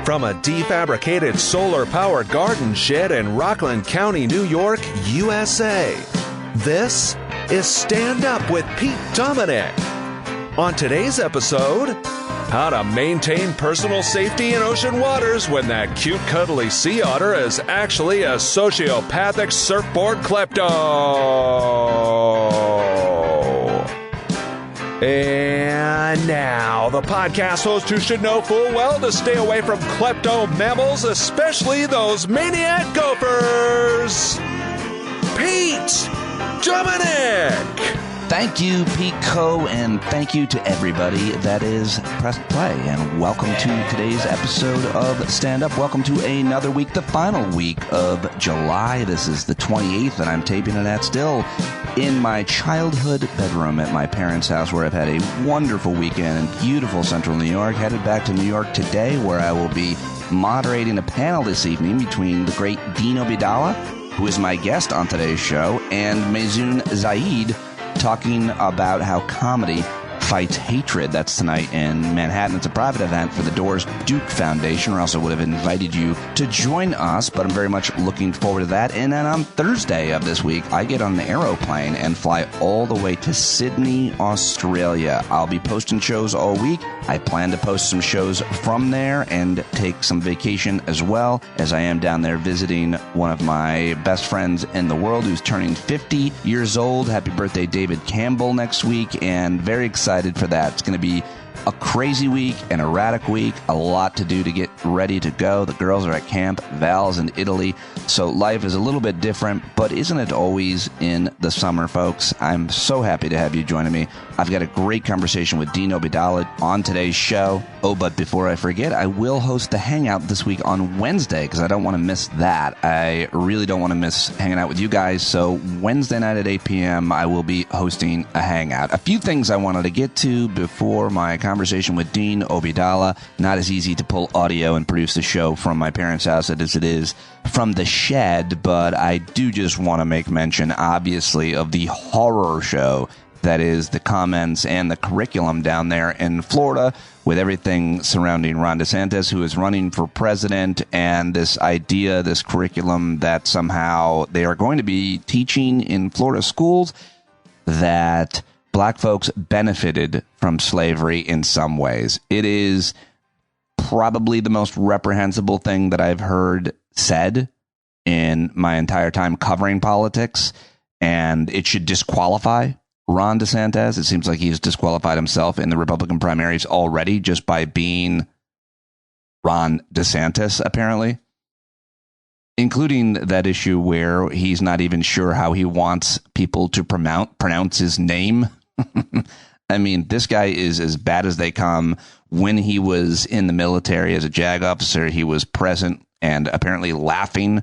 From a defabricated solar-powered garden shed in Rockland County, New York, USA, this is Stand Up with Pete Dominic. On today's episode, how to maintain personal safety in ocean waters when that cute, cuddly sea otter is actually a sociopathic surfboard klepto. And now, the podcast host who should know full well to stay away from klepto mammals, especially those maniac gophers, Pete Dominic. Thank you, Pete Co., and thank you to everybody that is pressed play. And welcome to today's episode of Stand Up. Welcome to another week, the final week of July. This is the 28th, and I'm taping it at still in my childhood bedroom at my parents' house, where I've had a wonderful weekend in beautiful central New York. Headed back to New York today, where I will be moderating a panel this evening between the great Dean Obeidallah, who is my guest on today's show, and Maysoon Zayid, talking about how comedy fights hatred. That's tonight in Manhattan. It's a private event for the Doors Duke Foundation, or else I would have invited you to join us, but I'm very much looking forward to that. And then on Thursday of this week, I get on an aeroplane and fly all the way to Sydney, Australia. I'll be posting shows all week. I plan to post some shows from there and take some vacation as well, as I am down there visiting one of my best friends in the world who's turning 50 years old. Happy birthday, David Campbell, next week, and very excited for that. It's going to be a crazy week, an erratic week, a lot to do to get ready to go. The girls are at camp, Val's in Italy, so life is a little bit different, but isn't it always in the summer, folks? I'm so happy to have you joining me. I've got a great conversation with Dean Obeidallah on today's show. Oh, but before I forget, I will host the Hangout this week on Wednesday, because I don't want to miss that. I really don't want to miss hanging out with you guys, so Wednesday night at 8 p.m., I will be hosting a Hangout. A few things I wanted to get to before my conversation with Dean Obeidallah. Not as easy to pull audio and produce the show from my parents' house as it is from the shed, but I do just want to make mention, obviously, of the horror show that is the comments and the curriculum down there in Florida, with everything surrounding Ron DeSantis, who is running for president, and this idea, this curriculum that somehow they are going to be teaching in Florida schools that black folks benefited from slavery in some ways. It is probably the most reprehensible thing that I've heard said in my entire time covering politics, and it should disqualify Ron DeSantis. It seems like he's disqualified himself in the Republican primaries already just by being Ron DeSantis, apparently, including that issue where he's not even sure how he wants people to pronounce his name. I mean, this guy is as bad as they come. When he was in the military as a JAG officer, he was present and apparently laughing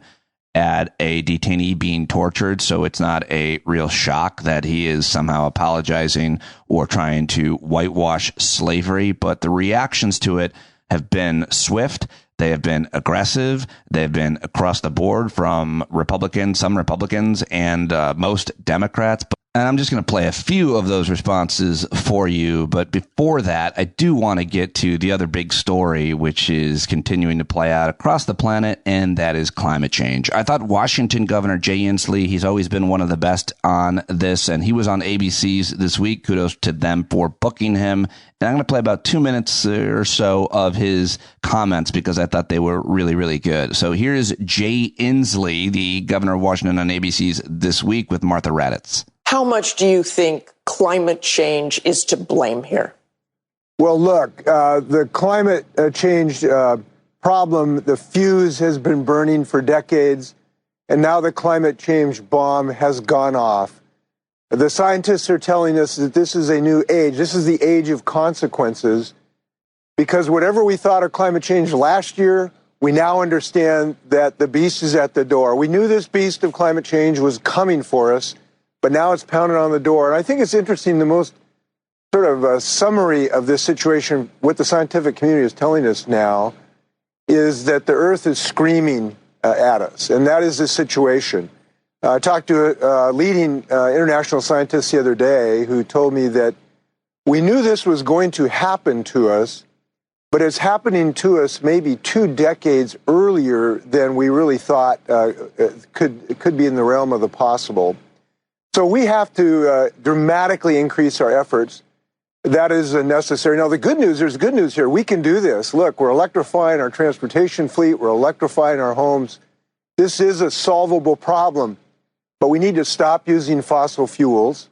at a detainee being tortured, so it's not a real shock that he is somehow apologizing or trying to whitewash slavery, but the reactions to it have been swift. They have been aggressive. They've been across the board from Republicans, some Republicans, and most Democrats. And I'm just going to play a few of those responses for you. But before that, I do want to get to the other big story, which is continuing to play out across the planet, and that is climate change. I thought Washington Governor Jay Inslee, he's always been one of the best on this, and he was on ABC's this week. Kudos to them for booking him. And I'm going to play about 2 minutes or so of his comments because I thought they were really, really good. So here's Jay Inslee, the governor of Washington, on ABC's This Week with Martha Raddatz. How much do you think climate change is to blame here? Well, look, the climate change problem, the fuse has been burning for decades, and now the climate change bomb has gone off. The scientists are telling us that this is a new age. This is the age of consequences, because whatever we thought of climate change last year, we now understand that the beast is at the door. We knew this beast of climate change was coming for us, but now it's pounding on the door. And I think it's interesting, the most sort of summary of this situation, what the scientific community is telling us now, is that the Earth is screaming at us. And that is the situation. I talked to a leading international scientist the other day who told me that we knew this was going to happen to us, but it's happening to us maybe 2 decades earlier than we really thought could be in the realm of the possible. So we have to dramatically increase our efforts. That is necessary. Now, there's good news here. We can do this. Look, we're electrifying our transportation fleet. We're electrifying our homes. This is a solvable problem, but we need to stop using fossil fuels.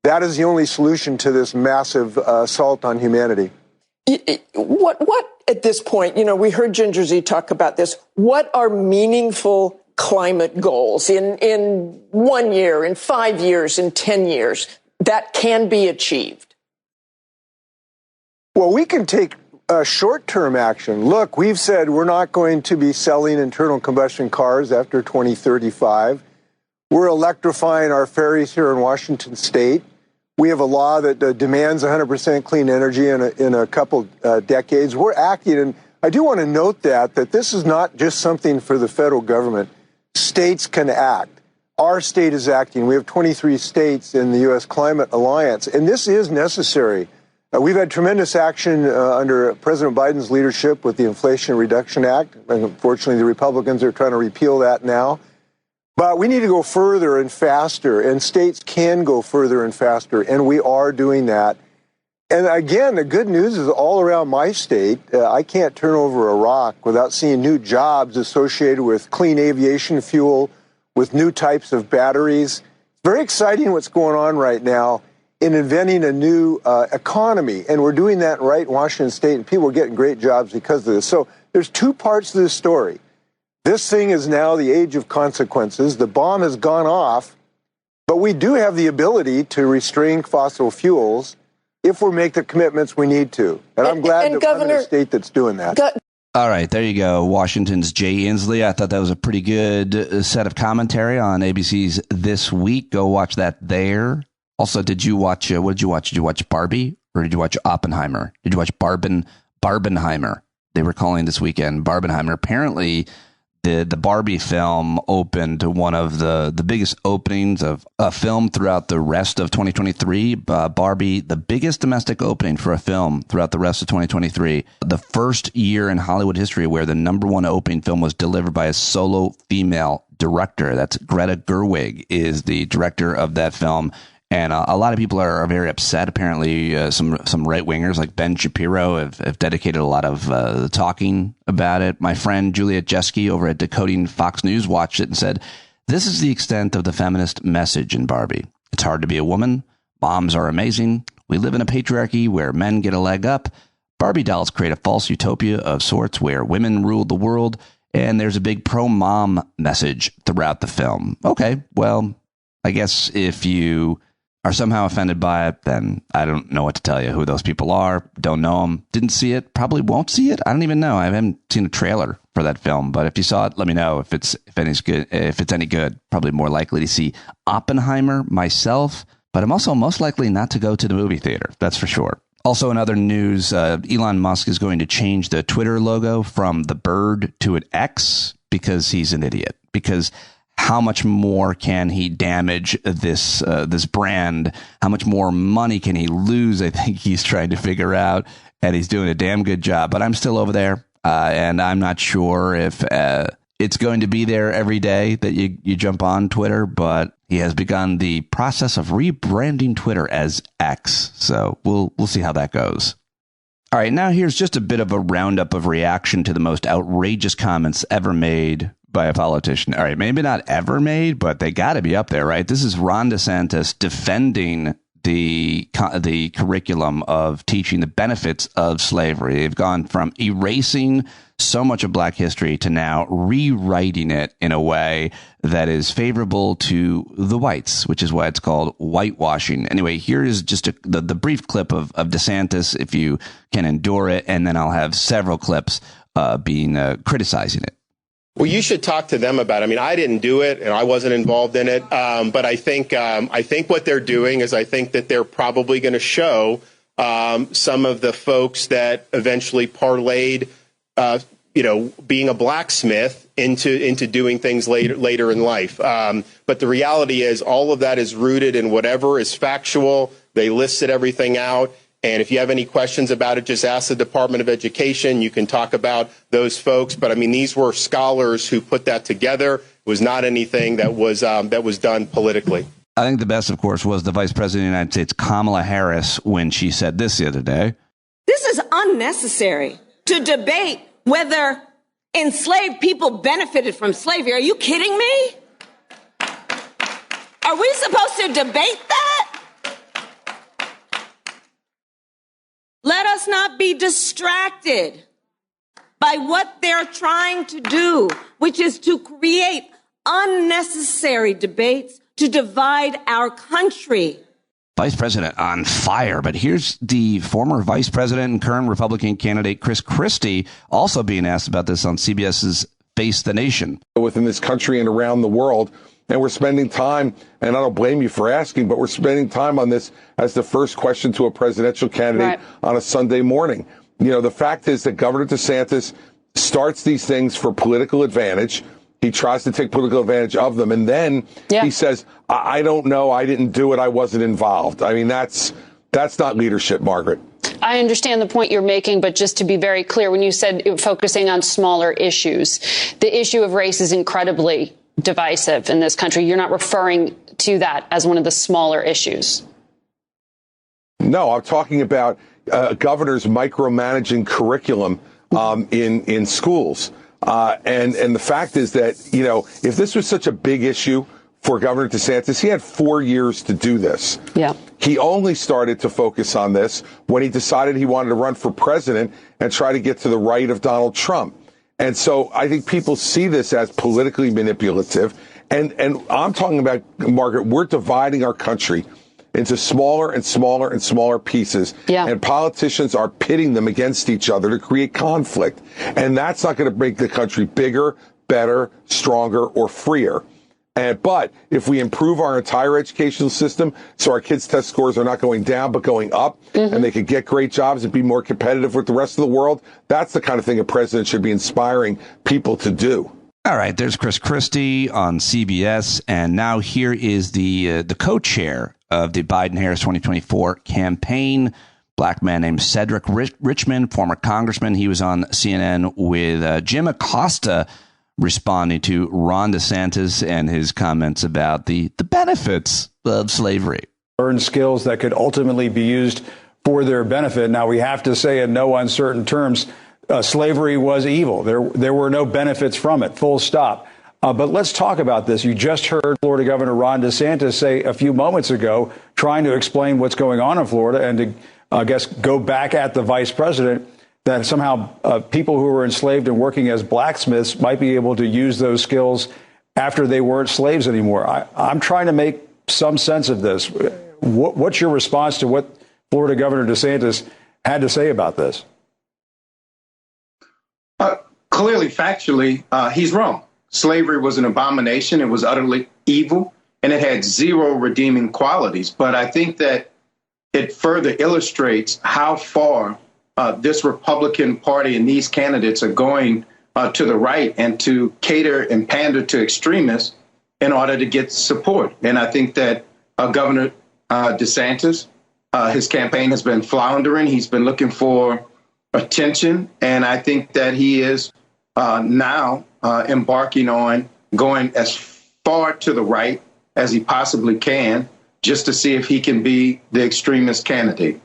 That is the only solution to this massive assault on humanity. What at this point, we heard Ginger Z talk about this. What are meaningful climate goals in 1 year, in 5 years, in 10 years that can be achieved? Well, we can take short-term action. Look, we've said we're not going to be selling internal combustion cars after 2035. We're electrifying our ferries here in Washington State. We have a law that demands 100% clean energy in a couple decades. We're acting, and I do want to note that this is not just something for the federal government. States can act. Our state is acting. We have 23 states in the U.S. Climate Alliance, and this is necessary. We've had tremendous action under President Biden's leadership with the Inflation Reduction Act. And unfortunately, the Republicans are trying to repeal that now. But we need to go further and faster, and states can go further and faster, and we are doing that. And again, the good news is all around my state, I can't turn over a rock without seeing new jobs associated with clean aviation fuel, with new types of batteries. It's very exciting what's going on right now in inventing a new economy, and we're doing that right in Washington State, and people are getting great jobs because of this. So there's 2 parts to this story. This thing is now the age of consequences. The bomb has gone off, but we do have the ability to restrain fossil fuels if we make the commitments we need to. And I'm glad that I'm in a state that's doing that. All right, there you go. Washington's Jay Inslee. I thought that was a pretty good set of commentary on ABC's This Week. Go watch that there. Also, did you watch, what did you watch? Did you watch Barbie or did you watch Oppenheimer? Did you watch Barbenheimer? They were calling this weekend Barbenheimer. Apparently, the Barbie film opened one of the biggest openings of a film throughout the rest of 2023. Barbie, the biggest domestic opening for a film throughout the rest of 2023. The first year in Hollywood history where the #1 opening film was delivered by a solo female director. That's Greta Gerwig is the director of that film. And a lot of people are very upset. Apparently, some right-wingers like Ben Shapiro have dedicated a lot of talking about it. My friend Juliet Jeske over at Decoding Fox News watched it and said, "This is the extent of the feminist message in Barbie. It's hard to be a woman. Moms are amazing. We live in a patriarchy where men get a leg up. Barbie dolls create a false utopia of sorts where women rule the world. And there's a big pro-mom message throughout the film." Okay, well, I guess if you are somehow offended by it, then I don't know what to tell you who those people are. Don't know them. Didn't see it. Probably won't see it. I don't even know. I haven't seen a trailer for that film. But if you saw it, let me know if it's any good. Probably more likely to see Oppenheimer myself. But I'm also most likely not to go to the movie theater. That's for sure. Also, in other news, Elon Musk is going to change the Twitter logo from the bird to an X because he's an idiot. Because how much more can he damage this brand? How much more money can he lose? I think he's trying to figure out, and he's doing a damn good job. But I'm still over there, and I'm not sure if it's going to be there every day that you jump on Twitter. But he has begun the process of rebranding Twitter as X. So we'll see how that goes. All right, now here's just a bit of a roundup of reaction to the most outrageous comments ever made by a politician. All right, maybe not ever made, but they got to be up there, right? This is Ron DeSantis defending the curriculum of teaching the benefits of slavery. They've gone from erasing so much of Black history to now rewriting it in a way that is favorable to the whites, which is why it's called whitewashing. Anyway, here is just the brief clip of DeSantis, if you can endure it, and then I'll have several clips criticizing it. Well, you should talk to them about it. I mean, I didn't do it, and I wasn't involved in it. But I think what they're doing is I think that they're probably going to show some of the folks that eventually parlayed, being a blacksmith into doing things later in life. But the reality is all of that is rooted in whatever is factual. They listed everything out. And if you have any questions about it, just ask the Department of Education. You can talk about those folks. But I mean, these were scholars who put that together. It was not anything that was done politically. I think the best, of course, was the Vice President of the United States, Kamala Harris, when she said this the other day. This is unnecessary to debate whether enslaved people benefited from slavery. Are you kidding me? Are we supposed to debate that? Let us not be distracted by what they're trying to do, which is to create unnecessary debates to divide our country. Vice President on fire. But here's the former Vice President and current Republican candidate, Christie, also being asked about this on CBS's Face the Nation. Within this country and around the world. And we're spending time, and I don't blame you for asking, but we're spending time on this as the first question to a presidential candidate on a Sunday morning. You know, the fact is that Governor DeSantis starts these things for political advantage. He tries to take political advantage of them. And then he says, I don't know. I didn't do it. I wasn't involved. I mean, that's not leadership, Margaret. I understand the point you're making, but just to be very clear, when you said focusing on smaller issues, the issue of race is incredibly divisive in this country. You're not referring to that as one of the smaller issues. No, I'm talking about governors micromanaging curriculum in schools. And the fact is that, you know, if this was such a big issue for Governor DeSantis, he had 4 years to do this. Yeah. He only started to focus on this when he decided he wanted to run for president and try to get to the right of Donald Trump. And so I think people see this as politically manipulative. And I'm talking about, Margaret, we're dividing our country into smaller and smaller and smaller pieces. Yeah. And politicians are pitting them against each other to create conflict. And that's not going to make the country bigger, better, stronger, or freer. But if we improve our entire educational system so our kids' test scores are not going down but going up, and they could get great jobs and be more competitive with the rest of the world, that's the kind of thing a president should be inspiring people to do. All right, there's Christie on CBS, and now here is the co-chair of the Biden-Harris 2024 campaign, black man named Cedric Richmond, former congressman. He was on CNN with Jim Acosta, responding to Ron DeSantis and his comments about the benefits of slavery. Learn skills that could ultimately be used for their benefit. Now, we have to say in no uncertain terms, slavery was evil. There were no benefits from it, full stop. But let's talk about this. You just heard Florida Governor Ron DeSantis say a few moments ago, trying to explain what's going on in Florida and to, I guess, go back at the vice president, that somehow people who were enslaved and working as blacksmiths might be able to use those skills after they weren't slaves anymore. I'm trying to make some sense of this. What's your response to what Florida Governor DeSantis had to say about this? Clearly, factually, he's wrong. Slavery was an abomination. It was utterly evil, and it had zero redeeming qualities. But I think that it further illustrates how far this Republican Party and these candidates are going to the right and to cater and pander to extremists in order to get support. And I think that Governor DeSantis, his campaign has been floundering. He's been looking for attention. And I think that he is now embarking on going as far to the right as he possibly can, just to see if he can be the extremist candidate.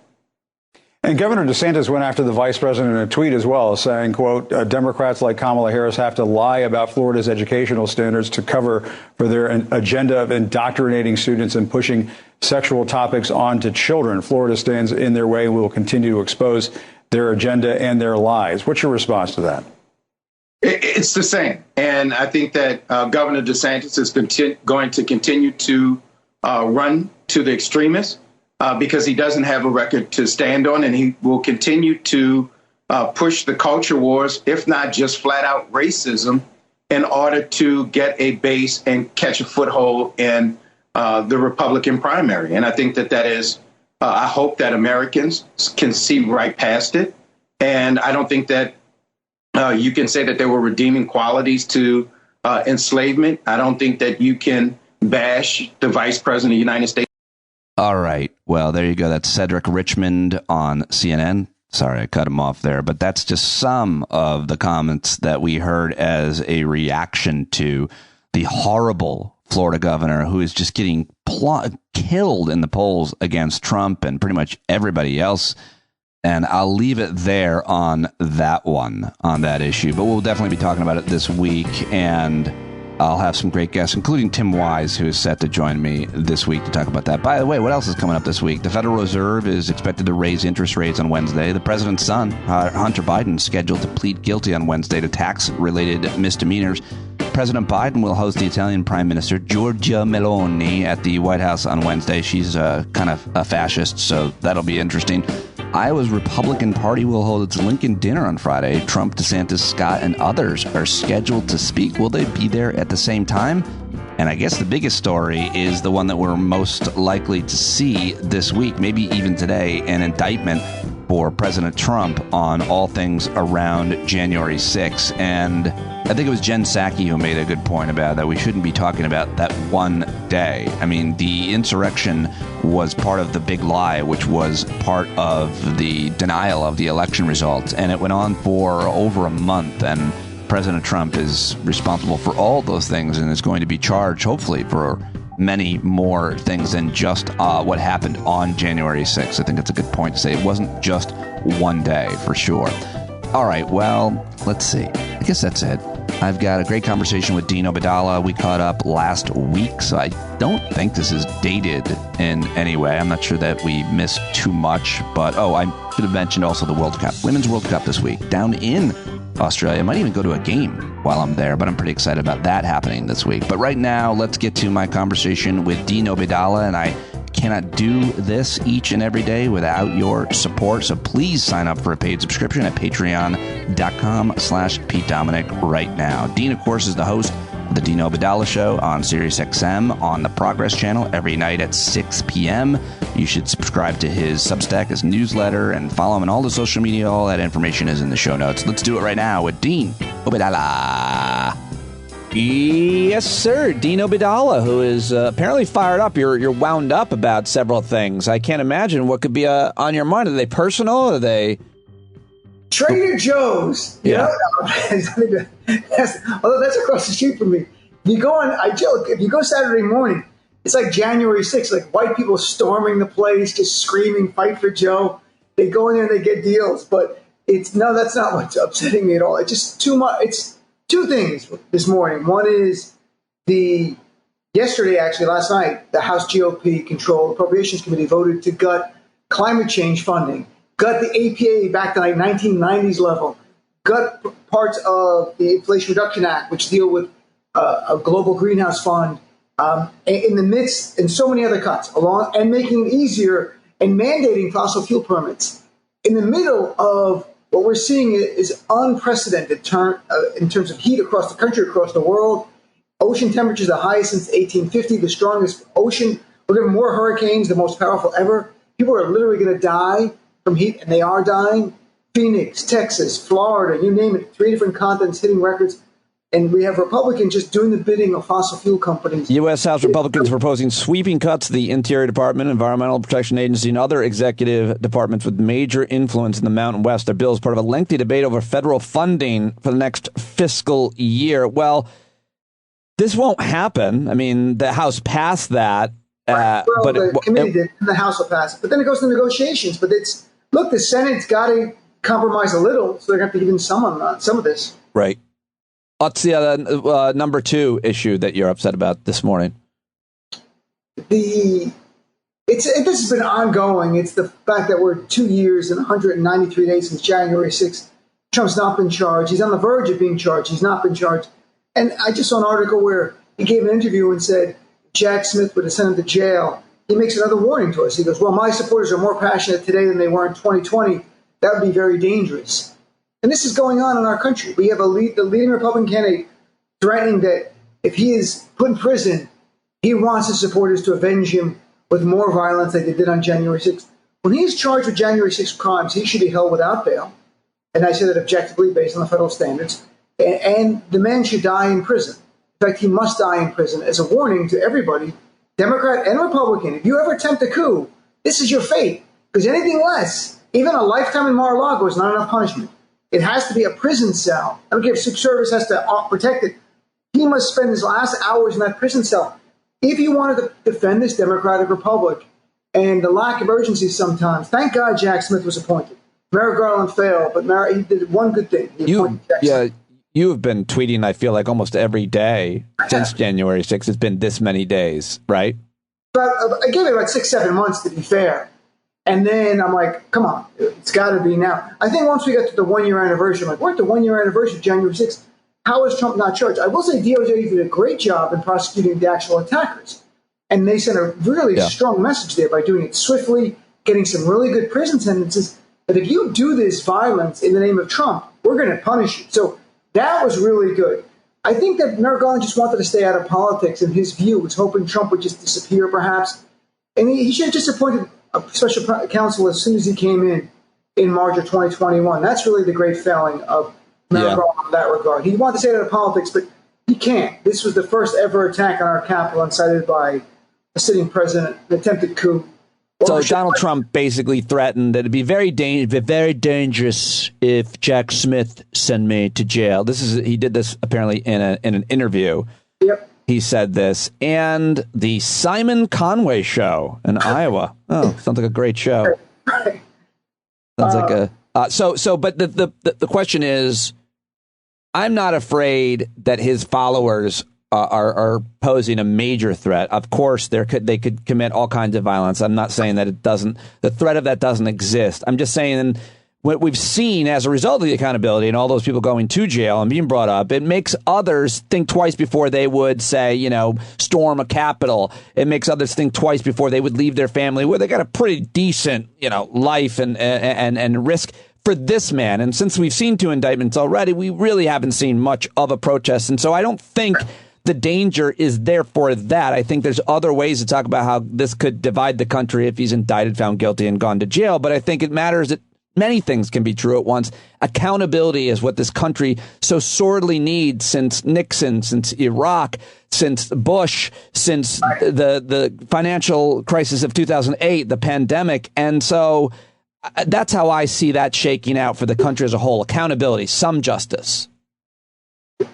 And Governor DeSantis went after the vice president in a tweet as well, saying, quote, Democrats like Kamala Harris have to lie about Florida's educational standards to cover for their agenda of indoctrinating students and pushing sexual topics onto children. Florida stands in their way and will continue to expose their agenda and their lies. What's your response to that? It's the same. And I think that Governor DeSantis is going to continue to run to the extremists. Because he doesn't have a record to stand on, and he will continue to push the culture wars, if not just flat out racism, in order to get a base and catch a foothold in the Republican primary. And I think that is, I hope that Americans can see right past it. And I don't think that you can say that there were redeeming qualities to enslavement. I don't think that you can bash the vice president of the United States All right. Well, there you go. That's Cedric Richmond on CNN. Sorry, I cut him off there, but that's just some of the comments that we heard as a reaction to the horrible Florida governor who is just getting killed in the polls against Trump and pretty much everybody else. And I'll leave it there on that one, on that issue. But we'll definitely be talking about it this week, and I'll have some great guests, including Tim Wise, who is set to join me this week to talk about that. By the way, what else is coming up this week? The Federal Reserve is expected to raise interest rates on Wednesday. The president's son, Hunter Biden, is scheduled to plead guilty on Wednesday to tax-related misdemeanors. President Biden will host the Italian Prime Minister, Giorgia Meloni, at the White House on Wednesday. She's kind of a fascist, so that'll be interesting. Iowa's Republican Party will hold its Lincoln dinner on Friday. Trump, DeSantis, Scott, and others are scheduled to speak. Will they be there at the same time? And I guess the biggest story is the one that we're most likely to see this week, maybe even today, an indictment for President Trump on all things around January 6th. And I think it was Jen Psaki who made a good point about that. We shouldn't be talking about that one day. I mean, the insurrection was part of the big lie, which was part of the denial of the election results. And it went on for over a month. And President Trump is responsible for all those things and is going to be charged, hopefully, for many more things than just what happened on January 6th. I think that's a good point to say. It wasn't just one day, for sure. All right, well, let's see. I guess that's it. I've got a great conversation with Dean Obeidallah. We caught up last week, so I don't think this is dated in any way. I'm not sure that we missed too much, but, I should have mentioned also the World Cup. Women's World Cup this week, down in Australia. I might even go to a game while I'm there, but I'm pretty excited about that happening this week. But right now, let's get to my conversation with Dean Obeidallah, and I cannot do this each and every day without your support. So please sign up for a paid subscription at patreon.com/Pete Dominic right now. Dean, of course, is the host of the Dean Obeidallah Show on SiriusXM on the Progress Channel every night at 6 p.m. You should subscribe to his Substack, his newsletter, and follow him on all the social media. All that information is in the show notes. Let's do it right now with Dean Obeidallah. Yes, sir. Dean Obeidallah, who is apparently fired up. You're wound up about several things. I can't imagine what could be on your mind. Are they personal? Are they Trader Joe's? Yeah. Although that's across the street from me. You go on. I joke. If you go Saturday morning, it's like January 6th. Like white people storming the place, just screaming, "Fight for Joe!" They go in there and they get deals. But that's not what's upsetting me at all. It's just too much. It's two things this morning. One is last night, the House GOP controlled Appropriations Committee voted to gut climate change funding, gut the APA back to like 1990s level, gut parts of the Inflation Reduction Act, which deal with a global greenhouse fund, in the midst, and so many other cuts, and making it easier and mandating fossil fuel permits. In the middle of what we're seeing is unprecedented in terms of heat across the country, across the world. Ocean temperatures the highest since 1850, the strongest ocean. We're getting more hurricanes, the most powerful ever. People are literally going to die from heat, and they are dying. Phoenix, Texas, Florida, you name it, 3 different continents hitting records. And we have Republicans just doing the bidding of fossil fuel companies. U.S. House Republicans proposing sweeping cuts to the Interior Department, Environmental Protection Agency, and other executive departments with major influence in the Mountain West. Their bill is part of a lengthy debate over federal funding for the next fiscal year. Well, this won't happen. I mean, the House passed that. The committee did, and the House will pass it. But then it goes to negotiations. But the Senate's got to compromise a little, so they're going to have to give in some of this. Right. What's the other number 2 issue that you're upset about this morning? This has been ongoing. It's the fact that we're 2 years and 193 days since January 6th. Trump's not been charged. He's on the verge of being charged. He's not been charged. And I just saw an article where he gave an interview and said Jack Smith would have sent him to jail. He makes another warning to us. He goes, well, my supporters are more passionate today than they were in 2020. That would be very dangerous. And this is going on in our country. We have the leading Republican candidate threatening that if he is put in prison, he wants his supporters to avenge him with more violence like they did on January 6th. When he is charged with January 6th crimes, he should be held without bail. And I say that objectively based on the federal standards. And the man should die in prison. In fact, he must die in prison as a warning to everybody Democrat and Republican, if you ever attempt a coup, this is your fate. Because anything less, even a lifetime in Mar-a-Lago is not enough punishment. It has to be a prison cell. I don't care if Secret Service has to protect it. He must spend his last hours in that prison cell. If you wanted to defend this democratic republic and the lack of urgency sometimes, thank God Jack Smith was appointed. Merrick Garland failed, but he did one good thing. You have been tweeting, I feel like, almost every day since January 6th. It's been this many days, right? But I gave it about 6-7 months, to be fair. And then I'm like, come on, it's got to be now. I think once we got to the 1 year anniversary, I'm like, we're at the 1 year anniversary of January 6th. How is Trump not charged? I will say DOJ did a great job in prosecuting the actual attackers. And they sent a really strong message there by doing it swiftly, getting some really good prison sentences. That if you do this violence in the name of Trump, we're going to punish you. So that was really good. I think that Merrick Garland just wanted to stay out of politics, in his view, was hoping Trump would just disappear, perhaps. And he should have just appointed a special counsel as soon as he came in March of 2021. That's really the great failing of Merrick Garland in that regard. He wanted to stay out of politics, but he can't. This was the first ever attack on our Capitol incited by a sitting president, an attempted coup. So Donald Trump basically threatened that it'd be very dangerous if Jack Smith sent me to jail. He did this apparently in an interview. Yep. He said this, and the Simon Conway show in Iowa. Oh, sounds like a great show. Right. Sounds like a but the question is, I'm not afraid that his followers are posing a major threat. Of course, they could commit all kinds of violence. I'm not saying that the threat of that doesn't exist. I'm just saying what we've seen as a result of the accountability and all those people going to jail and being brought up, it makes others think twice before they would say, storm a Capitol. It makes others think twice before they would leave their family where they got a pretty decent, life and risk for this man. And since we've seen 2 indictments already, we really haven't seen much of a protest. And so I don't think the danger is there for that. I think there's other ways to talk about how this could divide the country if he's indicted, found guilty, and gone to jail. But I think it matters that many things can be true at once. Accountability is what this country so sorely needs since Nixon, since Iraq, since Bush, since the financial crisis of 2008, the pandemic. And so that's how I see that shaking out for the country as a whole. Accountability, some justice.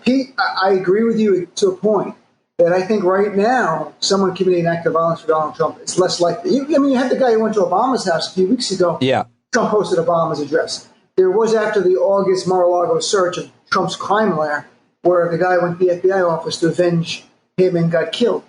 Pete, I agree with you to a point that I think right now someone committing an act of violence for Donald Trump is less likely. You had the guy who went to Obama's house a few weeks ago. Yeah. Trump posted Obama's address. There was after the August Mar-a-Lago search of Trump's crime lair, where the guy went to the FBI office to avenge him and got killed.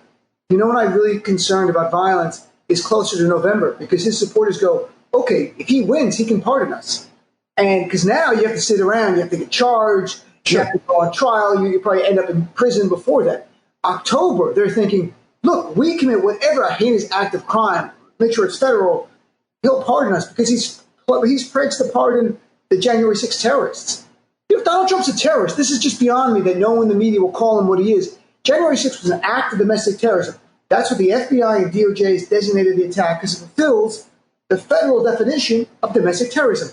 You know what I'm really concerned about violence is closer to November, because his supporters go, okay, if he wins, he can pardon us. And because now you have to sit around, you have to get charged, you have to go on trial, you probably end up in prison before that. October, they're thinking, look, we commit whatever a heinous act of crime, make sure it's federal, he'll pardon us because he's pledged to pardon the January 6th terrorists. If Donald Trump's a terrorist, this is just beyond me that no one in the media will call him what he is. January 6th was an act of domestic terrorism. That's what the FBI and DOJ has designated the attack, because it fulfills the federal definition of domestic terrorism.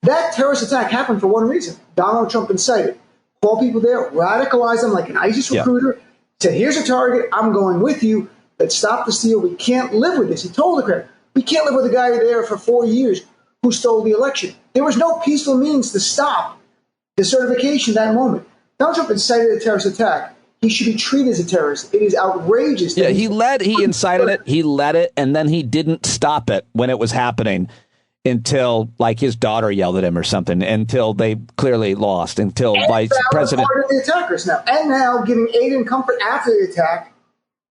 That terrorist attack happened for one reason. Donald Trump incited. Call people there, radicalize them like an ISIS recruiter, say, here's a target, I'm going with you, let's stop the steal. We can't live with this. He told the crowd, we can't live with a guy there for 4 years who stole the election. There was no peaceful means to stop the certification that moment. Donald Trump incited a terrorist attack. He should be treated as a terrorist. It is outrageous. Yeah, he incited it, he led it, and then he didn't stop it when it was happening until, like, his daughter yelled at him or something, until they clearly lost, until Vice President... part of the attackers now. And now giving aid and comfort after the attack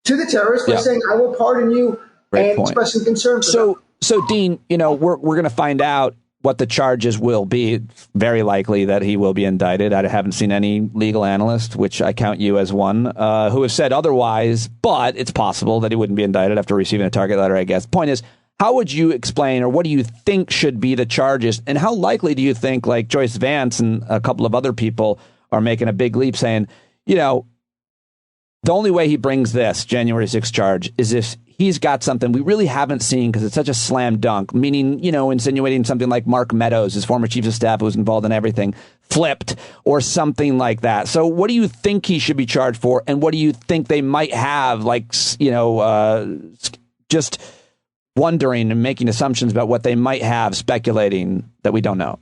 to the terrorists by saying, I will pardon you, expressing concern for them. So, Dean, we're going to find out what the charges will be. It's very likely that he will be indicted. I haven't seen any legal analyst, which I count you as one, who have said otherwise, but it's possible that he wouldn't be indicted after receiving a target letter, I guess. The point is, how would you explain, or what do you think should be the charges? And how likely do you think, like Joyce Vance and a couple of other people are making a big leap saying, the only way he brings this January 6th charge is if he's got something we really haven't seen, because it's such a slam dunk, meaning, insinuating something like Mark Meadows, his former chief of staff who was involved in everything, flipped or something like that. So what do you think he should be charged for? And what do you think they might have, just wondering and making assumptions about what they might have, speculating that we don't know?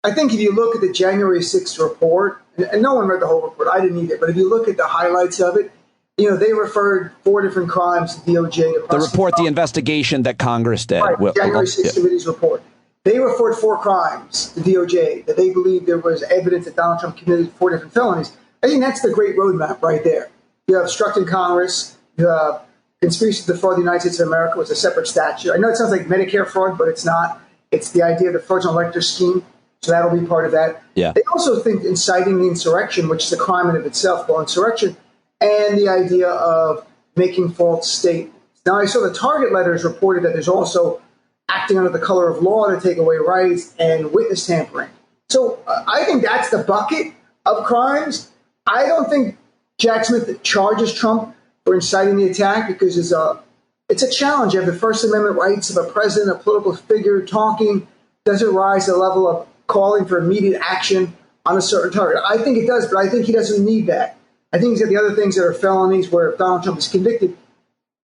I think if you look at the January 6th report, and no one read the whole report, I didn't either, but if you look at the highlights of it, they referred 4 different crimes to DOJ. The report, the investigation that Congress did. Right, January 6th committee's report. They referred 4 crimes to DOJ that they believe there was evidence that Donald Trump committed 4 different felonies. I think that's the great roadmap right there. You have obstructing Congress, you have conspiracy to defraud the United States of America was a separate statute. I know it sounds like Medicare fraud, but it's not. It's the idea of the fraudulent elector scheme. So that'll be part of that. Yeah. They also think inciting the insurrection, which is a crime in of itself, called insurrection, and the idea of making false statements. Now, I saw the Target letters reported that there's also acting under the color of law to take away rights and witness tampering. So I think that's the bucket of crimes. I don't think Jack Smith charges Trump for inciting the attack because it's a challenge. You have the First Amendment rights of a president, a political figure talking. Does it rise to the level of calling for immediate action on a certain target? I think it does, but I think he doesn't need that. I think he's got the other things that are felonies where if Donald Trump is convicted,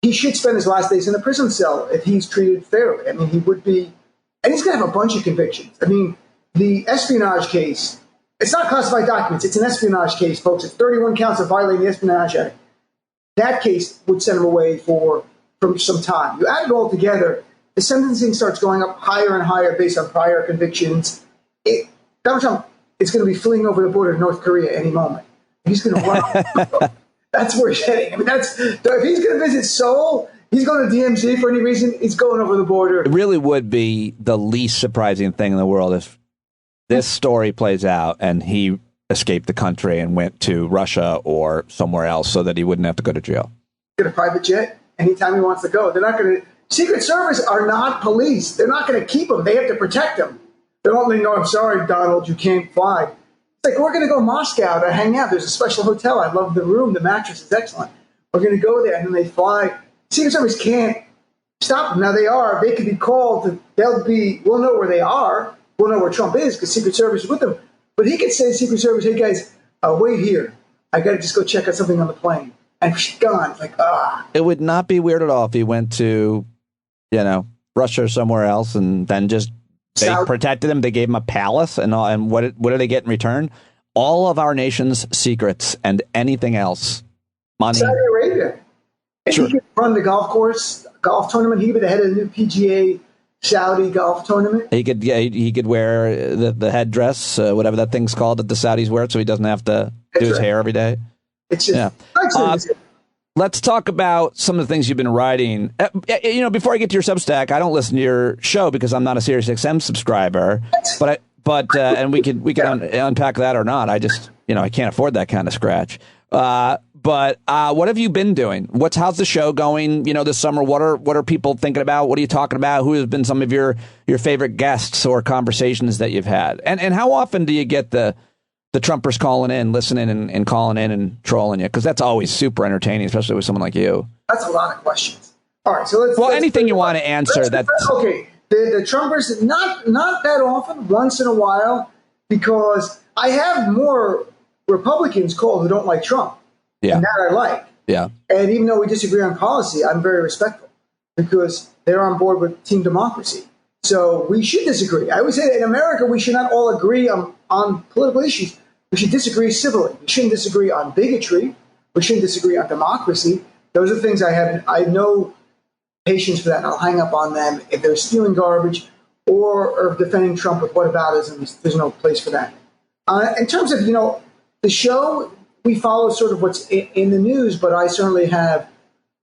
he should spend his last days in a prison cell if he's treated fairly. I mean, he would be, and he's going to have a bunch of convictions. I mean, the espionage case, it's not classified documents. It's an espionage case, folks. It's 31 counts of violating the Espionage Act. That case would send him away for some time. You add it all together, the sentencing starts going up higher and higher based on prior convictions. Donald Trump is going to be fleeing over the border to North Korea any moment. He's going to run. That's where he's heading. I mean, if he's going to visit Seoul, he's going to DMZ for any reason, he's going over the border. It really would be the least surprising thing in the world if this story plays out and he escaped the country and went to Russia or somewhere else so that he wouldn't have to go to jail. Get a private jet anytime he wants to go. They're not going to. Secret Service are not police. They're not going to keep him. They have to protect him. They don't let him know, I'm sorry, Donald, you can't fly. It's like, we're going to go to Moscow to hang out. There's a special hotel. I love the room. The mattress is excellent. We're going to go there. And then they fly. Secret Service can't stop them. Now they could be called. We'll know where they are. We'll know where Trump is because Secret Service is with them. But he could say to Secret Service, hey, guys, wait here. I got to just go check out something on the plane. And she's gone. It's like, It would not be weird at all if he went to, Russia or somewhere else and then just they protected him. They gave him a palace and what did they get in return? All of our nation's secrets and anything else. Money. Saudi Arabia. Sure. He could run the golf tournament. He could be the head of the new PGA Saudi golf tournament. He could wear the headdress, whatever that thing's called that the Saudis wear, so he doesn't have to do his hair every day. It's just let's talk about some of the things you've been writing. Before I get to your Substack, I don't listen to your show because I'm not a SiriusXM subscriber. And we can unpack that or not. I just I can't afford that kind of scratch. But what have you been doing? How's the show going? This summer. What are people thinking about? What are you talking about? Who has been some of your favorite guests or conversations that you've had? And how often do you get the Trumpers calling in, listening and calling in and trolling you? Because that's always super entertaining, especially with someone like you. That's a lot of questions. All right, so let's anything you want to answer. That's okay. The Trumpers, not that often, once in a while, because I have more Republicans call who don't like Trump. Yeah. And that I like. Yeah. And even though we disagree on policy, I'm very respectful because they're on board with team democracy. So we should disagree. I always say that in America, we should not all agree on political issues. We should disagree civilly. We shouldn't disagree on bigotry. We shouldn't disagree on democracy. Those are things I have no patience for that. I'll hang up on them if they're stealing garbage or defending Trump with whataboutism. There's no place for that. In terms of, the show, we follow sort of what's in the news, but I certainly have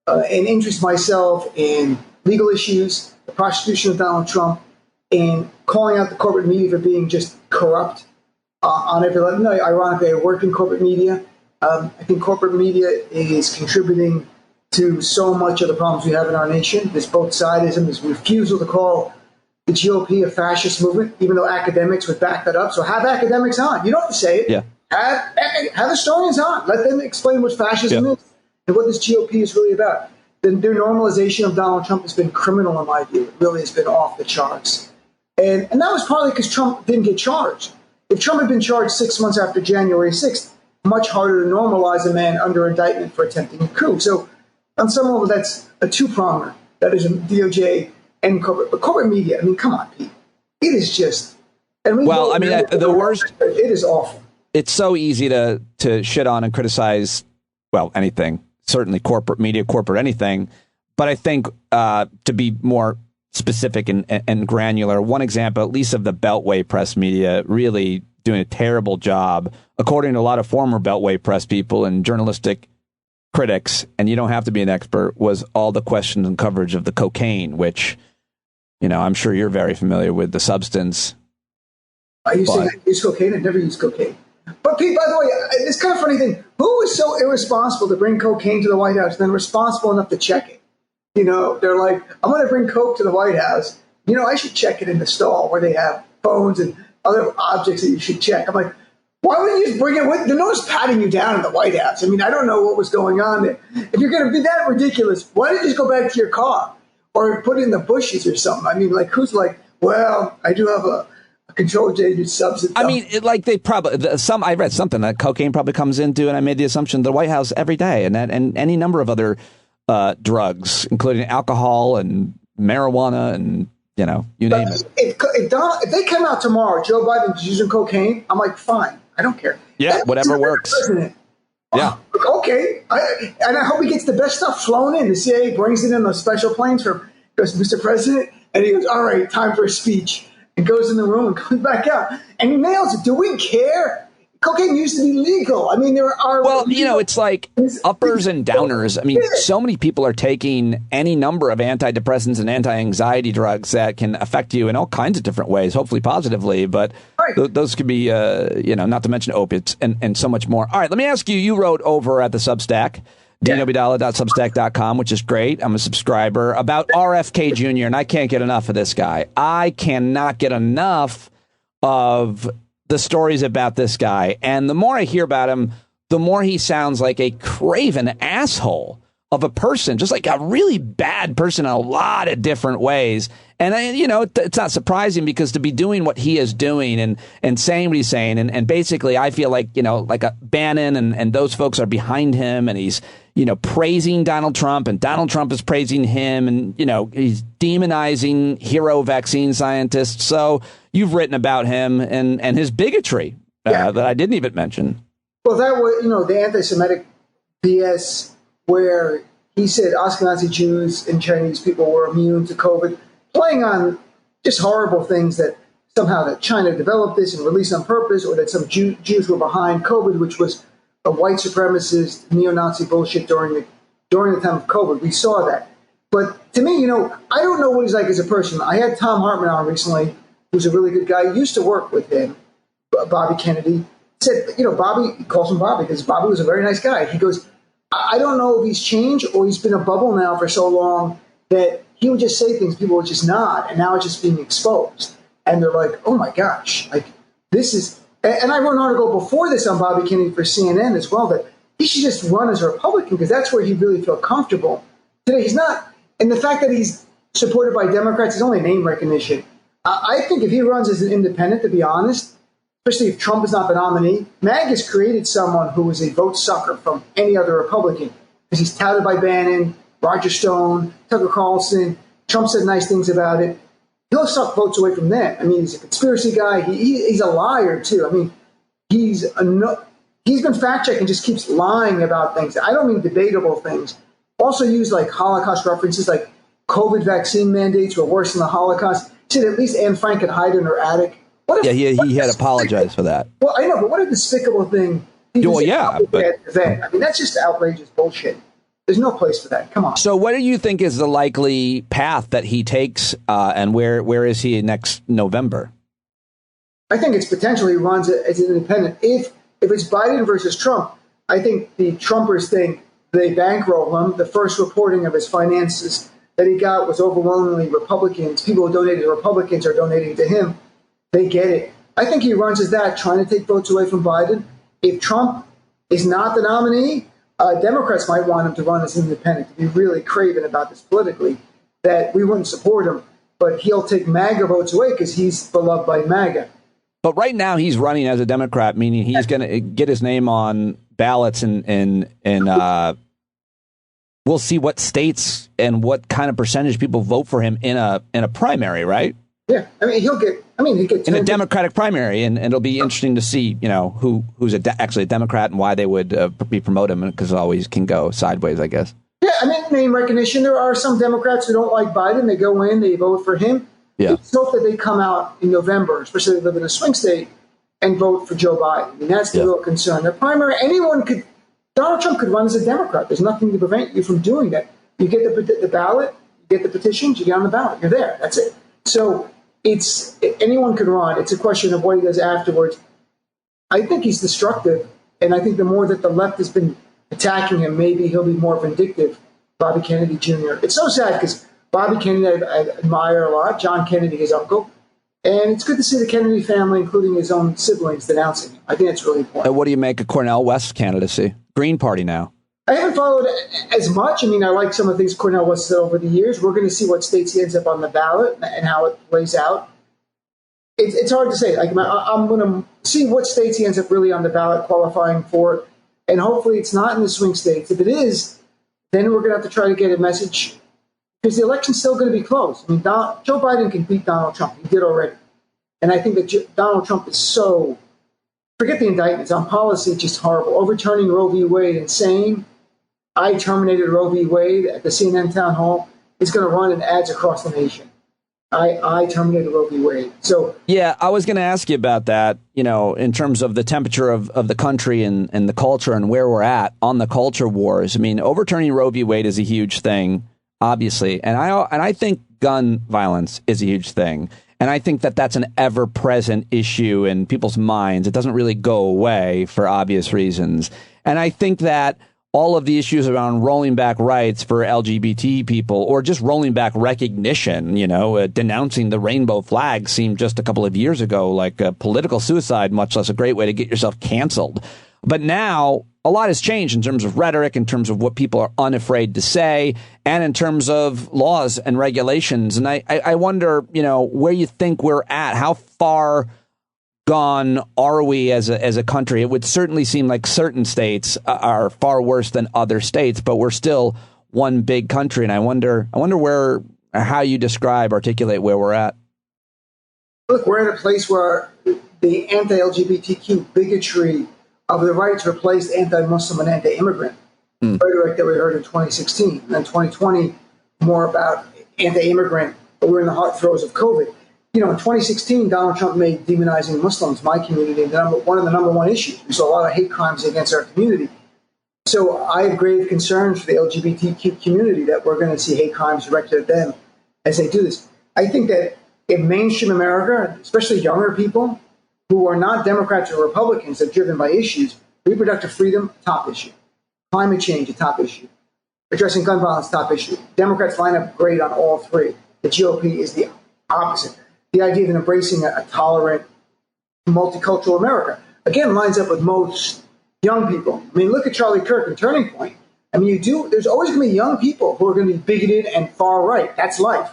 an interest myself in legal issues, the prosecution of Donald Trump, in calling out the corporate media for being just corrupt on every level. No, ironically, I work in corporate media. I think corporate media is contributing to so much of the problems we have in our nation. There's both sidism, there's refusal to call the GOP a fascist movement, even though academics would back that up. So have academics on. You don't have to say it. Yeah. Have historians on. Let them explain what fascism is. and what this GOP is really about. Their normalization of Donald Trump has been criminal, in my view. It really has been off the charts. And that was partly because Trump didn't get charged. If Trump had been charged 6 months after January 6th, much harder to normalize a man under indictment for attempting a coup. So on some level, that's a two-pronger. That is DOJ and corporate. But corporate media, I mean, come on, Pete. It is just... the worst... It is awful. It's so easy to shit on and criticize, well, anything. Certainly corporate media, corporate anything. But I think to be more specific and granular, one example, at least of the Beltway press media, really doing a terrible job, according to a lot of former Beltway press people and journalistic critics, and you don't have to be an expert, was all the questions and coverage of the cocaine, which, I'm sure you're very familiar with the substance. I used to use cocaine. I never used cocaine. But Pete, by the way, it's kind of funny thing. Who was so irresponsible to bring cocaine to the White House and then responsible enough to check it? They're like, I'm going to bring coke to the White House. I should check it in the stall where they have phones and other objects that you should check. I'm like, why wouldn't you just bring it with? No one's patting you down in the White House. I mean, I don't know what was going on there. If you're going to be that ridiculous, why don't you just go back to your car or put it in the bushes or something? I mean, like, who's like, well, I do have a controlled substance. I mean, they probably I read something that cocaine probably comes into, and I made the assumption, the White House every day, and any number of other drugs, including alcohol and marijuana, and you name it. If they come out tomorrow, Joe Biden's using cocaine, I'm like, fine, I don't care. Yeah, whatever works. President. Yeah. Okay, and I hope he gets the best stuff flown in. The CIA brings it in those special planes goes, Mr. President, and he goes, all right, time for a speech. And goes in the room and comes back out and he nails it. Do we care? Cocaine used to be legal. I mean, there are... Well, it's like uppers and downers. I mean, so many people are taking any number of antidepressants and anti-anxiety drugs that can affect you in all kinds of different ways, hopefully positively. But those could be, not to mention opiates and so much more. All right, let me ask you, you wrote over at the Substack, DeanObeidallah.substack.com, which is great. I'm a subscriber, about RFK Jr., and I can't get enough of this guy. I cannot get enough of the stories about this guy. And the more I hear about him, the more he sounds like a craven asshole of a person, just like a really bad person in a lot of different ways. And, it's not surprising because to be doing what he is doing and saying what he's saying, and basically I feel like, like a Bannon and those folks are behind him, and he's, praising Donald Trump, and Donald Trump is praising him, and, he's demonizing hero vaccine scientists. So you've written about him and his bigotry that I didn't even mention. Well, that was, the anti-Semitic BS where he said Ashkenazi Jews and Chinese people were immune to COVID, playing on just horrible things that somehow that China developed this and released on purpose, or that some Jews were behind COVID, which was a white supremacist neo-Nazi bullshit during the time of COVID. We saw that. But to me, I don't know what he's like as a person. I had Tom Hartman on recently, who's a really good guy. I used to work with him, Bobby Kennedy. Said, Bobby, he calls him Bobby because Bobby was a very nice guy. He goes, I don't know if he's changed or he's been a bubble now for so long that he would just say things, people would just nod, and now it's just being exposed. And they're like, oh my gosh, like this is, and I wrote an article before this on Bobby Kennedy for CNN as well, that he should just run as a Republican because that's where he really felt comfortable. Today he's not, and the fact that he's supported by Democrats is only name recognition. I think if he runs as an independent, to be honest, especially if Trump is not the nominee, MAG has created someone who is a vote sucker from any other Republican because he's touted by Bannon, Roger Stone, Tucker Carlson. Trump said nice things about it. He'll suck votes away from them. I mean, he's a conspiracy guy. He's a liar, too. I mean, he's been fact-checking, just keeps lying about things. I don't mean debatable things. Also use, like, Holocaust references, like COVID vaccine mandates were worse than the Holocaust. He said at least Anne Frank could hide in her attic. He had apologized for that. Well, I know, but what a despicable thing. Well, yeah. I mean, that's just outrageous bullshit. There's no place for that. Come on. So what do you think is the likely path that he takes, and where is he next November? I think it's potentially runs as an independent. If it's Biden versus Trump, I think the Trumpers think they bankroll him. The first reporting of his finances that he got was overwhelmingly Republicans. People who donated to Republicans are donating to him. They get it. I think he runs as that, trying to take votes away from Biden. If Trump is not the nominee, Democrats might want him to run as an independent, to be really craven about this politically, that we wouldn't support him, but he'll take MAGA votes away because he's beloved by MAGA. But right now he's running as a Democrat, meaning he's going to get his name on ballots and we'll see what states and what kind of percentage people vote for him in a primary, right? Yeah, he'll get in a Democratic primary, and it'll be interesting to see, who's actually a Democrat and why they would be promote him, because it always can go sideways, I guess. Yeah, name recognition. There are some Democrats who don't like Biden. They go in, they vote for him. Yeah. It's hope that they come out in November, especially if they live in a swing state, and vote for Joe Biden. That's the real concern. The primary, Donald Trump could run as a Democrat. There's nothing to prevent you from doing that. You get the ballot, you get the petitions, you get on the ballot. You're there. That's it. So anyone could run. It's a question of what he does afterwards. I think he's destructive, and I think the more that the left has been attacking him, maybe he'll be more vindictive. Bobby Kennedy Jr. It's so sad because Bobby Kennedy I admire a lot. John Kennedy, his uncle. And it's good to see the Kennedy family, including his own siblings, denouncing him. I think that's really important. What do you make of Cornel West's candidacy? Green Party now. I haven't followed as much. I like some of the things Cornel West said over the years. We're going to see what states he ends up on the ballot and how it plays out. It's hard to say. I'm going to see what states he ends up really on the ballot qualifying for. And hopefully it's not in the swing states. If it is, then we're going to have to try to get a message, because the election's still going to be close. Joe Biden can beat Donald Trump. He did already. And I think that Donald Trump is so, forget the indictments, on policy, just horrible. Overturning Roe v. Wade and saying, I terminated Roe v. Wade at the CNN town hall, is going to run in ads across the nation. I terminated Roe v. Wade. So yeah, I was going to ask you about that, in terms of the temperature of the country and the culture and where we're at on the culture wars. Overturning Roe v. Wade is a huge thing, obviously. And I think gun violence is a huge thing. And I think that that's an ever-present issue in people's minds. It doesn't really go away for obvious reasons. And I think that all of the issues around rolling back rights for LGBT people, or just rolling back recognition, denouncing the rainbow flag seemed just a couple of years ago like a political suicide, much less a great way to get yourself canceled. But now a lot has changed in terms of rhetoric, in terms of what people are unafraid to say, and in terms of laws and regulations. And I wonder, where you think we're at, how far gone are we as a country? It would certainly seem like certain states are far worse than other states, but we're still one big country. And I wonder how you articulate where we're at. Look, we're at a place where the anti-LGBTQ bigotry of the right to replace anti-Muslim and anti-immigrant rhetoric that we heard in 2016. And then 2020, more about anti-immigrant, but we're in the hot throes of COVID. In 2016, Donald Trump made demonizing Muslims, my community, one of the number one issues. We saw a lot of hate crimes against our community. So I have grave concerns for the LGBTQ community that we're going to see hate crimes directed at them as they do this. I think that in mainstream America, especially younger people who are not Democrats or Republicans, that are driven by issues, reproductive freedom, top issue. Climate change, a top issue. Addressing gun violence, top issue. Democrats line up great on all three. The GOP is the opposite. The idea of embracing a tolerant, multicultural America, again, lines up with most young people. Look at Charlie Kirk and Turning Point. There's always going to be young people who are going to be bigoted and far right. That's life.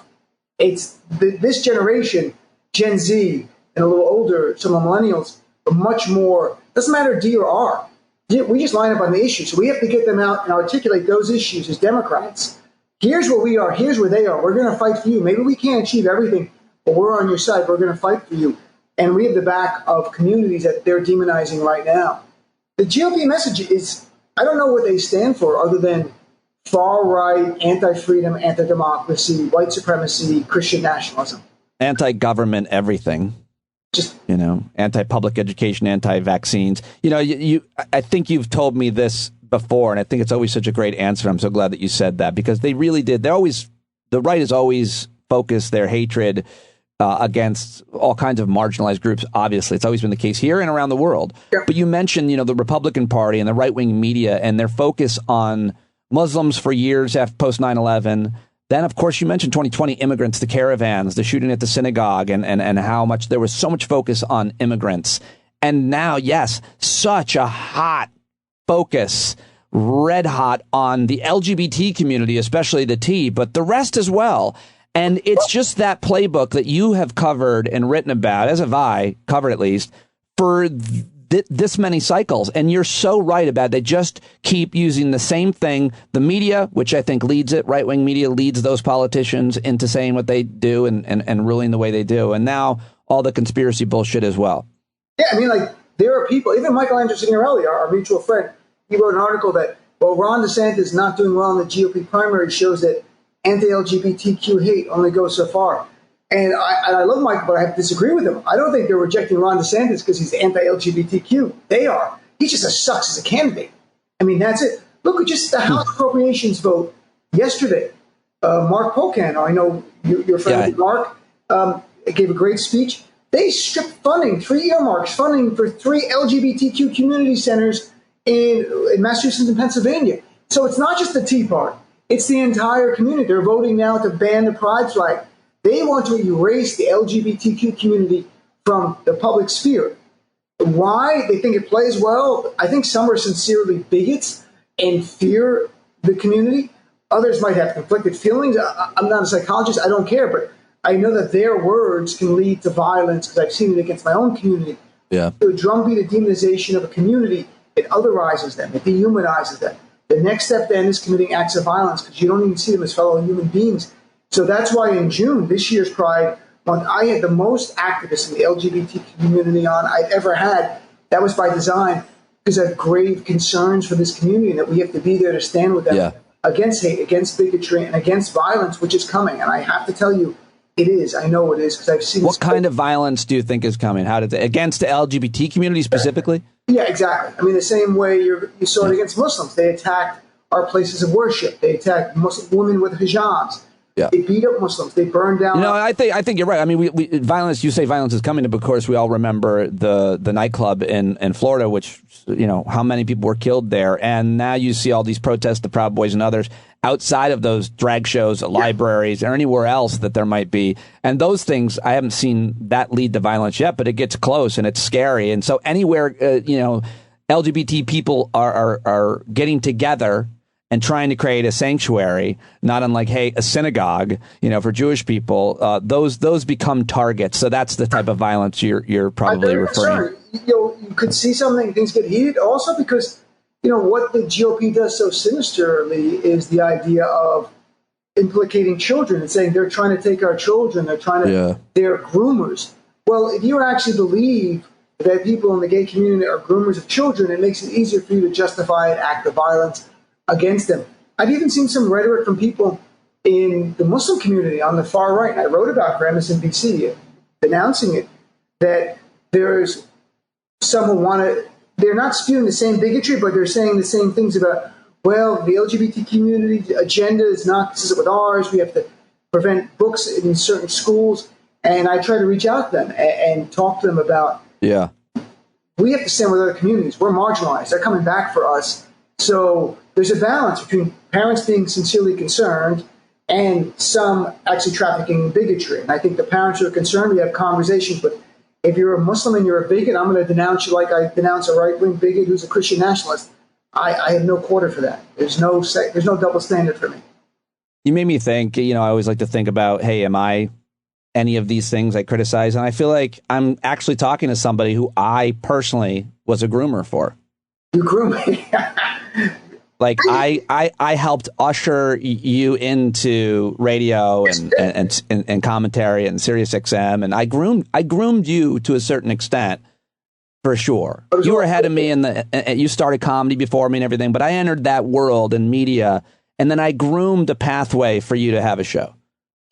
It's this generation, Gen Z, and a little older, some of the millennials, are much more, doesn't matter D or R. We just line up on the issue. So we have to get them out and articulate those issues as Democrats. Here's where we are. Here's where they are. We're going to fight for you. Maybe we can't achieve everything, but we're on your side. We're going to fight for you. And we have the back of communities that they're demonizing right now. The GOP message is, I don't know what they stand for other than far right, anti-freedom, anti-democracy, white supremacy, Christian nationalism. Anti-government everything. Anti-public education, anti-vaccines. I think you've told me this before, and I think it's always such a great answer. I'm so glad that you said that, because they really did. The right has always focused their hatred against all kinds of marginalized groups. Obviously, it's always been the case here and around the world. Yeah. But you mentioned, the Republican Party and the right-wing media and their focus on Muslims for years after post 9/11. Then, of course, you mentioned 2020 immigrants, the caravans, the shooting at the synagogue, and how much there was so much focus on immigrants. And now, yes, such a hot focus red hot on the LGBT community, especially the T, but the rest as well. And it's just that playbook that you have covered and written about, as have I, covered at least, for this many cycles. And you're so right about it. They just keep using the same thing. The media, which I think leads it, right-wing media leads those politicians into saying what they do and ruling the way they do. And now all the conspiracy bullshit as well. Yeah, I mean, like, there are people, even Michelangelo Signorelli, our mutual friend, he wrote an article that, well, Ron DeSantis not doing well in the GOP primary shows that anti-LGBTQ hate only goes so far. And I love Michael, but I have to disagree with him. I don't think they're rejecting Ron DeSantis because he's anti-LGBTQ. They are. He just sucks as a candidate. I mean, that's it. Look at just the House Appropriations vote yesterday. Mark Pocan, I know you're friendly with Mark, gave a great speech. They stripped funding, 3 earmarks, funding for 3 LGBTQ community centers in Massachusetts and Pennsylvania. So it's not just the Tea Party. It's the entire community. They're voting now to ban the pride flag. They want to erase the LGBTQ community from the public sphere. Why? They think it plays well. I think some are sincerely bigots and fear the community. Others might have conflicted feelings. I'm not a psychologist. I don't care. But I know that their words can lead to violence because I've seen it against my own community. Yeah. The drumbeat of demonization of a community, it otherizes them. It dehumanizes them. The next step then is committing acts of violence because you don't even see them as fellow human beings. So that's why in June, this year's Pride Month, I had the most activists in the LGBT community on I've ever had. That was by design because I have grave concerns for this community and that we have to be there to stand with them against hate, against bigotry, and against violence, which is coming. And I have to tell you, it is. I know it is because I've seen. What kind of violence do you think is coming? How did against the LGBT community specifically? Yeah, exactly. I mean, the same way you saw it against Muslims. They attacked our places of worship. They attacked Muslim women with hijabs. Yeah. They beat up Muslims. They burned down. I think you're right. I mean, we violence. You say violence is coming, but of course, we all remember the nightclub in Florida, which how many people were killed there, and now you see all these protests, the Proud Boys and others outside of those drag shows, libraries, or anywhere else that there might be. And those things, I haven't seen that lead to violence yet, but it gets close and it's scary. And so anywhere, LGBT people are getting together and trying to create a sanctuary, not unlike, a synagogue, for Jewish people, those become targets. So that's the type of violence you're probably referring. You could see something, things get heated also because, what the GOP does so sinisterly is the idea of implicating children and saying they're trying to take our children. They're they're groomers. Well, if you actually believe that people in the gay community are groomers of children, it makes it easier for you to justify an act of violence against them. I've even seen some rhetoric from people in the Muslim community on the far right, and I wrote about for MSNBC denouncing it, that there's some who want to, they're not spewing the same bigotry, but they're saying the same things about, well, the LGBT community agenda is not consistent with ours. We have to prevent books in certain schools. And I try to reach out to them and talk to them about, we have to stand with other communities. We're marginalized. They're coming back for us. So there's a balance between parents being sincerely concerned and some actually trafficking bigotry. And I think the parents who are concerned, we have conversations, but if you're a Muslim and you're a bigot, I'm going to denounce you like I denounce a right-wing bigot who's a Christian nationalist. I have no quarter for that. There's no double standard for me. You made me think, I always like to think about, hey, am I any of these things I criticize? And I feel like I'm actually talking to somebody who I personally was a groomer for. You groom me. Like I helped usher you into radio and commentary and Sirius XM, and I groomed you to a certain extent, for sure. You were ahead of me, and you started comedy before me and everything. But I entered that world in media, and then I groomed a pathway for you to have a show.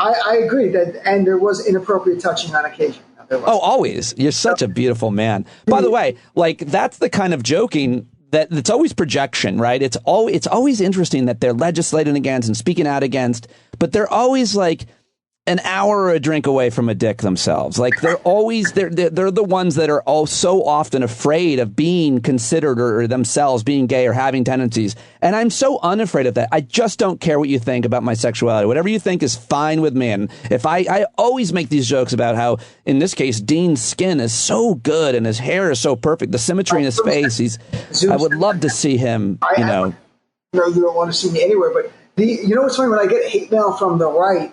I agree that, and there was inappropriate touching on occasion. Oh, always. You're such a beautiful man. By the way, that's the kind of joking that's always projection, right? It's always interesting that they're legislating against and speaking out against, but they're always like an hour or a drink away from a dick themselves. Like they're the ones that are all so often afraid of being considered or themselves being gay or having tendencies. And I'm so unafraid of that. I just don't care what you think about my sexuality. Whatever you think is fine with me. And if I always make these jokes about how, in this case, Dean's skin is so good and his hair is so perfect, the symmetry in his face. I would love to see him, you don't want to see me anywhere. But you know what's funny? When I get hate mail from the right,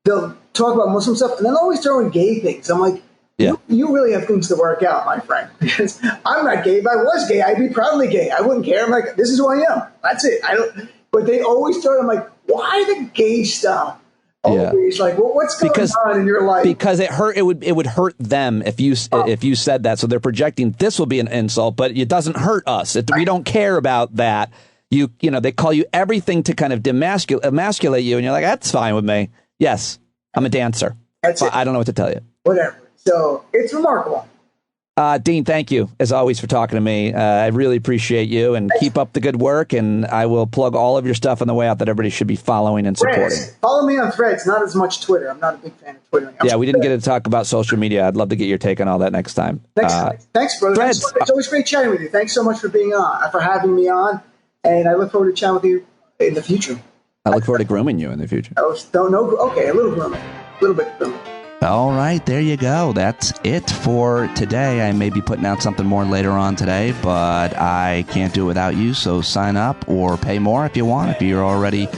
they'll talk about Muslim stuff and then always throw in gay things. I'm like, you really have things to work out, my friend, because I'm not gay. If I was gay, I'd be proudly gay. I wouldn't care. I'm like, this is who I am. That's it. But they always throw it. I'm like, why the gay stuff? Always like, well, what's going on in your life? Because it would hurt them if you said that. So they're projecting this will be an insult, but it doesn't hurt us. We don't care about that. You know, they call you everything to kind of emasculate you, and you're like, that's fine with me. Yes, I'm a dancer. That's it. I don't know what to tell you. Whatever. So it's remarkable. Dean, thank you, as always, for talking to me. I really appreciate you, and keep up the good work, and I will plug all of your stuff on the way out that everybody should be following and supporting. Threads. Follow me on Threads, not as much Twitter. I'm not a big fan of Twitter. We didn't get to talk about social media. I'd love to get your take on all that next time. Thanks, brother. Threads. It's always great chatting with you. Thanks so much for having me on, and I look forward to chatting with you in the future. I look forward to grooming you in the future. Okay, a little grooming. A little bit grooming. All right, there you go. That's it for today. I may be putting out something more later on today, but I can't do it without you. So sign up or pay more if you want. If you're already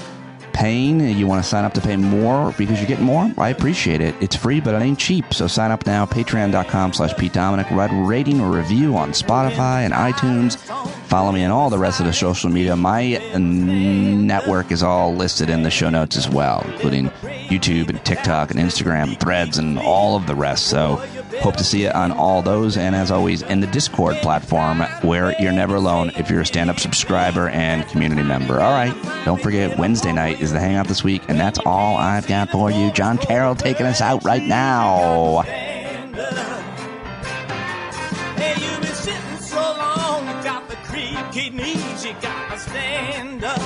paying and you want to sign up to pay more because you're getting more, I appreciate it. It's free, but it ain't cheap. So sign up now, patreon.com/Pete Dominic. Write a rating or review on Spotify and iTunes. Follow me on all the rest of the social media. My network is all listed in the show notes as well, including YouTube and TikTok and Instagram, and Threads, and all of the rest. So hope to see you on all those. And as always, in the Discord platform, where you're never alone if you're a stand-up subscriber and community member. All right, don't forget, Wednesday night is the hangout this week, and that's all I've got for you. John Carroll taking us out right now. Knees, you gotta stand up.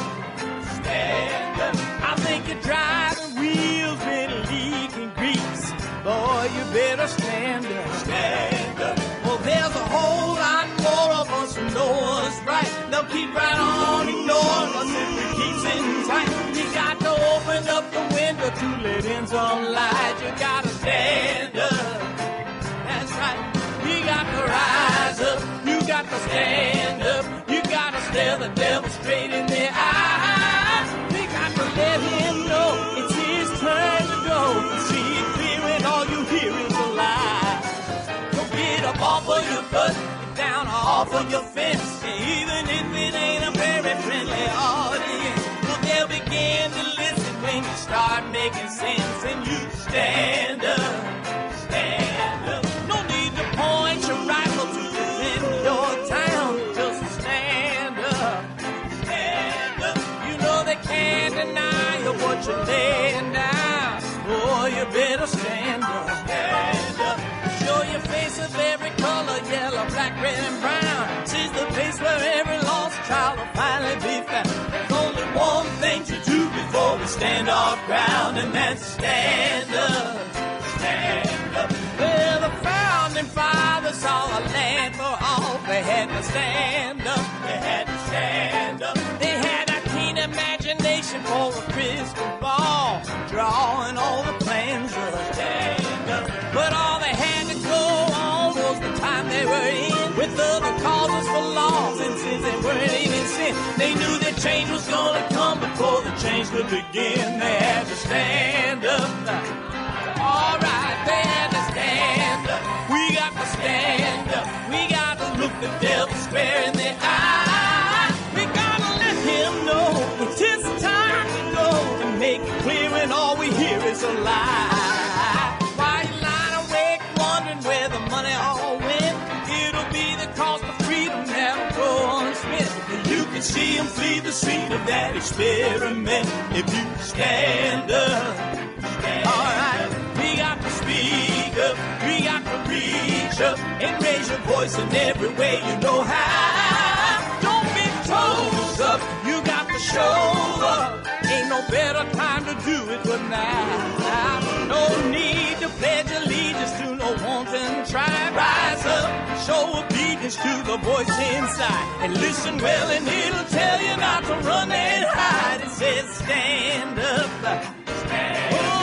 Stand up. I think you're driving wheels with leaking grease. Boy, you better stand up. Stand up. Well, there's a whole lot more of us who know what's right. They'll keep right on ignoring us if we keep sitting tight. You got to open up the window to let in some light. You gotta stand up. That's right. You got to rise up. You got to stand up. Stare the devil straight in the eye. We got to let him know it's his turn to go. See it clear when all you hear is a lie. Don't get up off of your butt, get down off of your fence. Even if it ain't a very friendly audience, well, they'll begin to listen when you start making sense. And you stand up, stand up. No need to point your rifle to defend your town. Just stand up. Can't deny you what you're laying down. Oh, you better stand up. Stand up. Show your face of every color, yellow, black, red, and brown. This is the place where every lost child will finally be found. There's only one thing to do before we stand our ground, and that's stand up. Stand up. Well, the founding fathers saw a land for all. They had to stand up. They had to stand up. They had imagination for a crystal ball, drawing all the plans of a stand up. But all they had to go on was the time they were in, with other causes for laws, and since they weren't even sin, they knew that change was gonna come before the change could begin. They had to stand up. All right, they had to stand up. We got to stand up. We got to look the devil square in the eye. It's his time to go and make it clear when all we hear is a lie. Why you lying awake wondering where the money all went? It'll be the cost of freedom that'll go unspent. You can see him flee the scene of that experiment if you stand up. All right, we got to speak up. We got to reach up and raise your voice in every way you know how. Don't be toes up. You got to show up. Ain't no better time to do it but now. No need to pledge allegiance to no wanton tribe. Rise up, show obedience to the voice inside, and listen well, and it'll tell you not to run and hide. It says stand up, stand up.